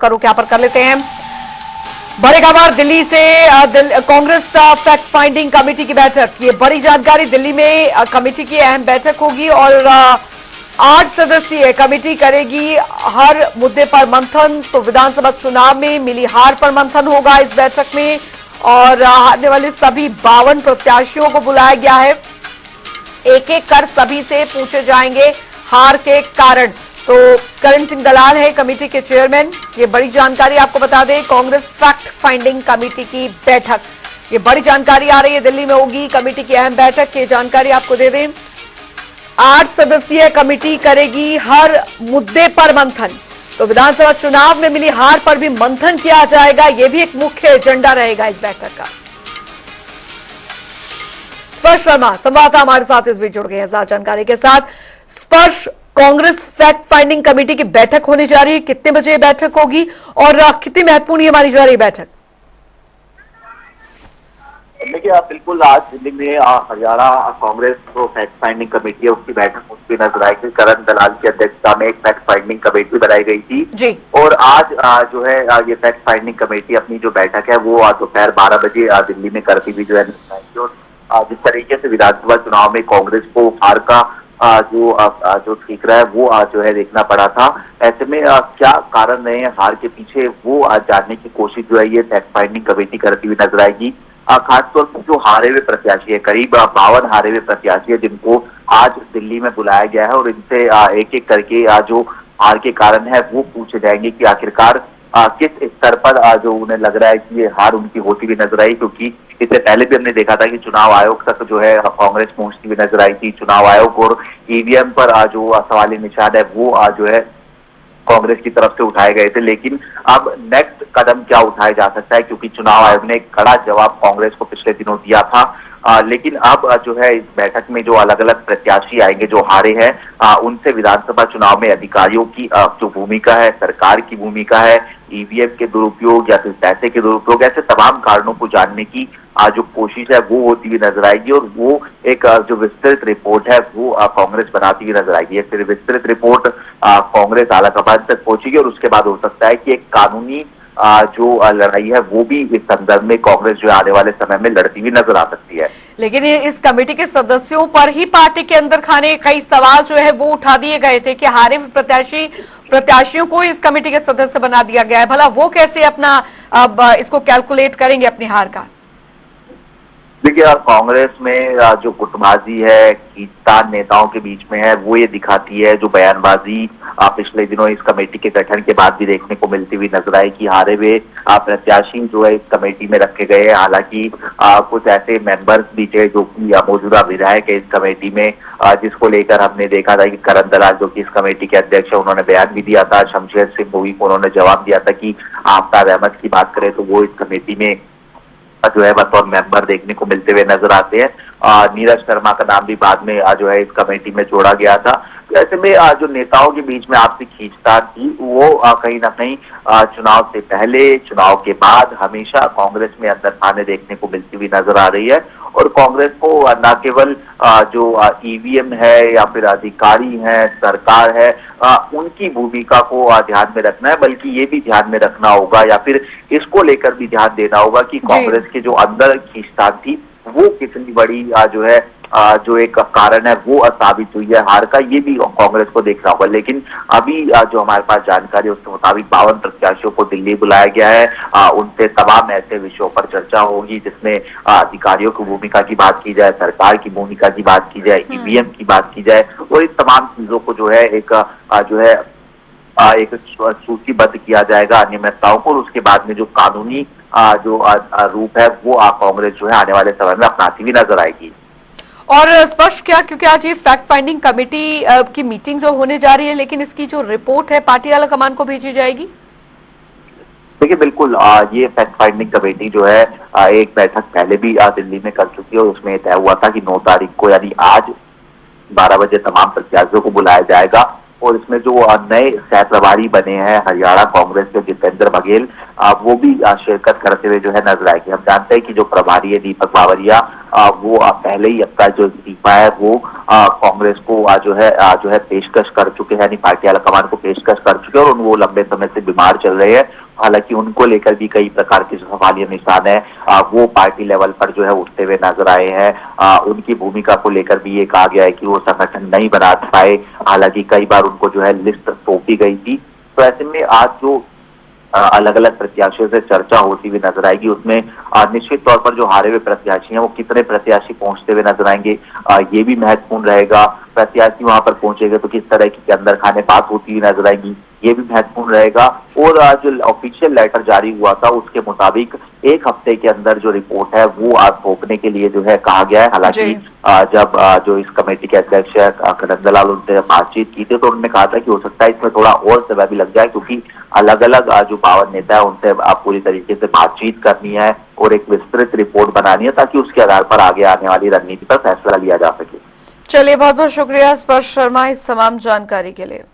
का रुख यहाँ पर कर लेते हैं। बड़ी खबर दिल्ली से, कांग्रेस फैक्ट फाइंडिंग कमेटी की बैठक, ये बड़ी जानकारी। दिल्ली में कमेटी की अहम बैठक होगी और 8 सदस्यीय कमेटी करेगी हर मुद्दे पर मंथन। तो विधानसभा चुनाव में मिली हार पर मंथन होगा इस बैठक में और हारने वाले सभी 52 प्रत्याशियों को बुलाया गया है। एक एक कर सभी से पूछे जाएंगे हार के कारण। तो करण सिंह दलाल है कमेटी के चेयरमैन। ये बड़ी जानकारी आपको बता दें, कांग्रेस फैक्ट फाइंडिंग कमेटी की बैठक, ये बड़ी जानकारी आ रही है, दिल्ली में होगी कमेटी की अहम बैठक की जानकारी आपको दे दें। 8 सदस्यीय कमेटी करेगी हर मुद्दे पर मंथन। तो विधानसभा चुनाव में मिली हार पर भी मंथन किया जाएगा, यह भी एक मुख्य एजेंडा रहेगा इस बैठक का। स्पर्श शर्मा संवाददाता हमारे साथ इस बीच जुड़ गए हैं ज्यादा जानकारी के साथ। स्पर्श, कांग्रेस फैक्ट फाइंडिंग कमेटी की बैठक होने जा रही है, कितने बजे बैठक होगी और कितनी महत्वपूर्ण ये मानी जा रही है बैठक? देखिए, बिल्कुल आज दिल्ली में हरियाणा कांग्रेस जो फैक्ट फाइंडिंग कमेटी है उसकी बैठक मुझे नजर आई थी। करण दलाल की अध्यक्षता में एक फैक्ट फाइंडिंग कमेटी बनाई गई थी जी। और आज जो है ये फैक्ट फाइंडिंग कमेटी अपनी जो बैठक है वो दोपहर 12 बजे दिल्ली में करती हुई जो है जिस तरीके से विधानसभा चुनाव में कांग्रेस को हार का जो ठीकरा है वो जो है देखना पड़ा था। ऐसे में क्या कारण रहे हैं हार के पीछे वो जानने की कोशिश जो है ये फैक्ट फाइंडिंग कमेटी करती हुई नजर आएगी। खासतौर पर जो हारे हुए प्रत्याशी है, करीब 52 हारे हुए प्रत्याशी है जिनको आज दिल्ली में बुलाया गया है और इनसे एक एक करके जो हार के कारण है वो पूछे जाएंगे कि आखिरकार किस स्तर पर जो उन्हें लग रहा है कि ये हार उनकी होती हुई नजर आई। क्योंकि इससे पहले भी हमने देखा था कि चुनाव आयोग तक जो है कांग्रेस पहुंचती हुई नजर आई थी। चुनाव आयोग और ईवीएम पर जो सवालिया निशान है वो जो है कांग्रेस की तरफ से उठाए गए थे। लेकिन अब नेक्स्ट कदम क्या उठाया जा सकता है, क्योंकि चुनाव आयोग ने एक कड़ा जवाब कांग्रेस को पिछले दिनों दिया था। लेकिन अब जो है इस बैठक में जो अलग अलग प्रत्याशी आएंगे जो हारे हैं उनसे विधानसभा चुनाव में अधिकारियों की जो भूमिका है, सरकार की भूमिका है, ईवीएम के दुरुपयोग या फिर पैसे के दुरुपयोग, ऐसे तमाम कारणों को जानने की जो कोशिश है वो होती हुई नजर आएगी और वो एक जो विस्तृत रिपोर्ट है वो कांग्रेस बनाती हुई नजर आएगी। फिर विस्तृत रिपोर्ट कांग्रेस आलाकमान तक पहुंचेगी और उसके बाद हो सकता है कि एक कानूनी जो लड़ाई है वो भी इस संदर्भ में कांग्रेस जो आने वाले समय में लड़ती हुई नजर आ सकती है। लेकिन इस कमेटी के सदस्यों पर ही पार्टी के अंदर खाने कई सवाल जो है वो उठा दिए गए थे कि हारे प्रत्याशियों को इस कमेटी के सदस्य बना दिया गया है, भला वो कैसे अपना अब इसको कैलकुलेट करेंगे अपनी हार का? देखिए, कांग्रेस में जो गुटबाजी है खींचतान नेताओं के बीच में है वो ये दिखाती है जो बयानबाजी पिछले दिनों इस कमेटी के गठन के बाद भी देखने को मिलती हुई नजर आई कि हारे हुए प्रत्याशी जो है इस कमेटी में रखे गए हैं। हालांकि कुछ ऐसे मेंबर्स भी थे जो कि मौजूदा विधायक है इस कमेटी में, जिसको लेकर हमने देखा था कि करण दलाल जो कि इस कमेटी के अध्यक्ष है उन्होंने बयान भी दिया था। शमशेर सिंह गोवी को उन्होंने जवाब दिया था कि आफ्ताब अहमद की बात करें तो वो इस कमेटी में जो है बतौर मेंबर देखने को मिलते हुए नजर आते हैं। नीरज शर्मा का नाम भी बाद में जो है इस कमेटी में जोड़ा गया था। तो ऐसे में जो नेताओं के बीच में आपसी खींचतान थी वो कहीं ना कहीं चुनाव से पहले चुनाव के बाद हमेशा कांग्रेस में अंदर खाने देखने को मिलती हुई नजर आ रही है। और कांग्रेस को न केवल जो ईवीएम है या फिर अधिकारी हैं, सरकार है, उनकी भूमिका को ध्यान में रखना है, बल्कि ये भी ध्यान में रखना होगा या फिर इसको लेकर भी ध्यान देना होगा कि कांग्रेस के जो अंदर खींचतान थी वो कितनी बड़ी जो है जो एक कारण है वो साबित हुई है हार का, ये भी कांग्रेस को देखना होगा। लेकिन अभी जो हमारे पास जानकारी है उसके मुताबिक 52 प्रत्याशियों को दिल्ली बुलाया गया है। उनसे तमाम ऐसे विषयों पर चर्चा होगी जिसमें अधिकारियों की भूमिका की बात की जाए, सरकार की भूमिका की बात की जाए, ईवीएम की बात की जाए और इस तमाम चीजों को जो है एक जो है एक सूचीबद्ध किया जाएगा अनियमितताओं को और उसके बाद में जो कानूनी जो रूप है वो कांग्रेस जो है आने वाले समय में अपनाती हुई नजर आएगी। और स्पष्ट क्या, क्योंकि आज ये फैक्ट फाइंडिंग कमेटी की मीटिंग तो होने जा रही है लेकिन इसकी जो रिपोर्ट है पार्टी आलाकमान को भेजी जाएगी? देखिए, बिल्कुल ये फैक्ट फाइंडिंग कमेटी जो है एक बैठक पहले भी दिल्ली में कर चुकी है और उसमें तय हुआ था कि 9 तारीख को यानी आज 12 बजे तमाम प्रत्याशियों को बुलाया जाएगा और इसमें जो नए सह प्रभारी बने हैं हरियाणा कांग्रेस के जितेंद्र बघेल वो भी शिरकत करते हुए जो है नजर आएगी। हम जानते हैं कि जो प्रभारी है दीपक बावरिया, वो पहले ही अपना जो इस्तीफा है वो कांग्रेस को जो है पेशकश कर चुके हैं, यानी पार्टी आलाकमान को पेशकश कर चुके हैं, और वो लंबे समय से बीमार चल रहे हैं। हालांकि उनको लेकर भी कई प्रकार के जो सवालिया निशान है वो पार्टी लेवल पर जो है उठते हुए नजर आए हैं। उनकी भूमिका को लेकर भी ये कहा गया है कि वो संगठन नहीं बना पाए, हालांकि कई बार उनको जो है लिस्ट सौंपी गई थी। तो ऐसे में आज जो अलग अलग प्रत्याशियों से चर्चा होती हुई नजर आएगी, उसमें निश्चित तौर पर जो हारे हुए प्रत्याशी हैं वो कितने प्रत्याशी पहुंचते हुए नजर आएंगे, ये भी महत्वपूर्ण रहेगा। प्रत्याशी वहां पर पहुंचेंगे तो किस तरह की अंदर खाने बात होती हुई नजर आएगी, ये भी महत्वपूर्ण रहेगा। और जो ऑफिशियल लेटर जारी हुआ था उसके मुताबिक 1 हफ्ते के अंदर जो रिपोर्ट है वो आज सौंपने के लिए जो है कहा गया है। हालांकि जब जो इस कमेटी के अध्यक्ष है कदमलाल, उनसे बातचीत की थी तो उन्होंने कहा था कि हो सकता है इसमें थोड़ा और समय भी लग जाए, क्योंकि अलग अलग जो पावर नेता है उनसे पूरी तरीके से बातचीत करनी है और एक विस्तृत रिपोर्ट बनानी है, ताकि उसके आधार पर आगे आने वाली रणनीति पर फैसला लिया जा सके। चलिए, बहुत बहुत शुक्रिया स्पर्श शर्मा इस तमाम जानकारी के लिए।